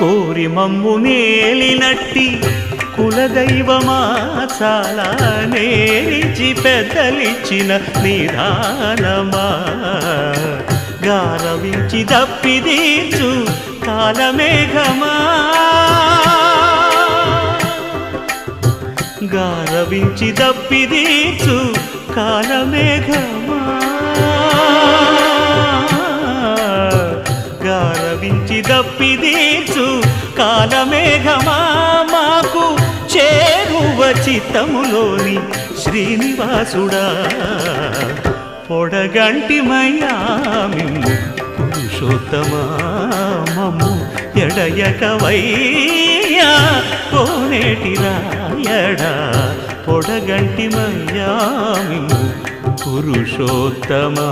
కోరి మమ్ము నేలినట్టి కులదైవమా చాలా నేరిచి పెద్దలిచ్చిన నిదానమా గారవించి దప్పిదీర్చు కాలమేఘమా గారవించి దప్పిదీర్చు కాలమేఘమా గారవించి దప్పిదీర్చు కాలమేఘమా మాకు చేరువ చిత్తములోని శ్రీనివాసుడా పొడగంటిమయ్యా మిమ్ము పురుషోత్తమా మమ్ము ఎడయకవయ్యా కోనేటి రాయడా పొడగంటిమయ్యా మిమ్ము పురుషోత్తమా